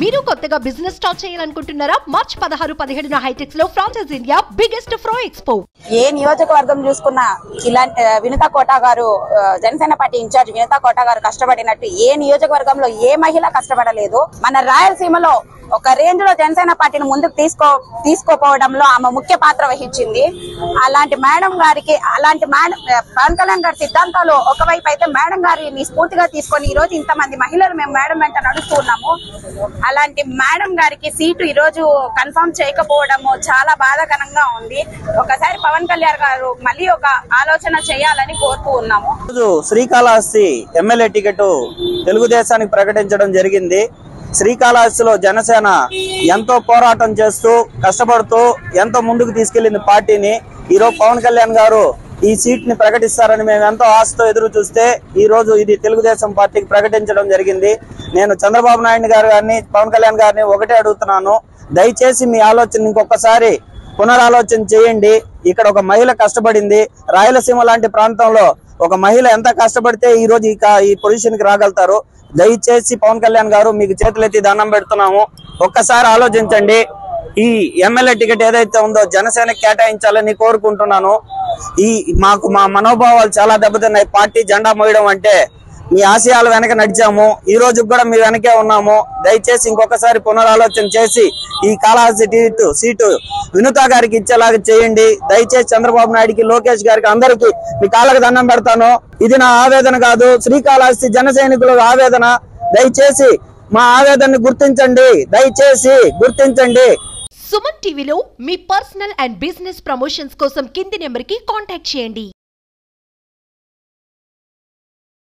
మీరు కొత్తగా business start చేయాలనుకుంటున్నారా? మార్చ్ 16-17 హైటెక్స్ లో ఫ్రాన్సెస్ ఇండియా బిగ్గెస్ట్ ఫ్రో ఎక్స్పో. ఏ నియోజకవర్గం చూసుకున్నా ఇలాంటి వినుతా కోట గారు, జనసేన పార్టీ ఇన్ఛార్జ్ వినుతా కోట గారు కష్టపడినట్టు ఏ నియోజకవర్గంలో ఏ మహిళ కష్టపడలేదు. మన రాయలసీమలో ఒక రేంజ్ లో జనసేన పార్టీని ముందుకు తీసుకోపోవడంలో ఆమె ముఖ్య పాత్ర వహించింది. అలాంటి మేడం గారికి, పవన్ కళ్యాణ్ గారి సిద్ధాంతాలు ఒకవైపు అయితే, మేడం గారిని స్ఫూర్తిగా తీసుకొని ఈ రోజు ఇంతమంది మహిళలు మేము మేడం వెంట నడుస్తూ ఉన్నాము. అలాంటి మేడం గారికి సీటు ఈ రోజు కన్ఫర్మ్ చేయకపోవడము చాలా బాధాకరంగా ఉంది. ఒకసారి పవన్ కళ్యాణ్ గారు మళ్ళీ ఒక ఆలోచన చేయాలని కోరుతూ ఉన్నాము. శ్రీకాళహస్తి ఎమ్మెల్యే టికెట్ తెలుగుదేశానికి ప్రకటించడం జరిగింది. శ్రీకాళహస్తిలో జనసేన ఎంతో పోరాటం చేస్తూ కష్టపడుతూ ఎంతో ముందుకు తీసుకెళ్లింది పార్టీని. ఈరోజు పవన్ కళ్యాణ్ గారు ఈ సీట్ ని ప్రకటిస్తారని మేము ఎంతో ఆశతో ఎదురు చూస్తే ఈ రోజు ఇది తెలుగుదేశం పార్టీకి ప్రకటించడం జరిగింది. నేను చంద్రబాబు నాయుడు గారిని, పవన్ కళ్యాణ్ గారిని ఒకటే అడుగుతున్నాను, దయచేసి మీ ఆలోచన ఇంకొకసారి పునరాలోచన చేయండి. ఇక్కడ ఒక మహిళ కష్టపడింది. రాయలసీమ లాంటి ప్రాంతంలో ఒక మహిళ ఎంత కష్టపడితే ఈ రోజు ఈ పొజిషన్ కి రాగలుగుతారు. దయచేసి పవన్ కళ్యాణ్ గారు మీకు చేతులెత్తి దండం పెడుతున్నాము, ఒక్కసారి ఆలోచించండి. ఈ ఎమ్మెల్యే టికెట్ ఏదైతే ఉందో జనసేనకి కేటాయించాలని కోరుకుంటున్నాను. మా మనోభావాలు చాలా దెబ్బతిన్నాయి. పార్టీ జెండా మోయడం అంటే మీ ఆశయాల వెనక నడిచాము, ఈ రోజు కూడా మీ వెనకే ఉన్నాము. దయచేసి ఇంకొకసారి పునరాలోచన చేసి ఈ కాళహస్తి సీటు వినుతా గారికి ఇచ్చేలాగా చేయండి. దయచేసి చంద్రబాబు నాయుడికి, లోకేష్ గారికి, అందరికీ మీ కాళ్ళకి దండం పెడతాను. ఇది నా ఆవేదన కాదు, శ్రీకాళహస్తి జన సైనికుల ఆవేదన. దయచేసి మా ఆవేదనని గుర్తించండి, దయచేసి గుర్తించండి. సుమన్ టీవీలో మీ పర్సనల్ అండ్ బిజినెస్ ప్రమోషన్స్ కోసం కింది నెంబర్ కి కాంటాక్ట్ చేయండి.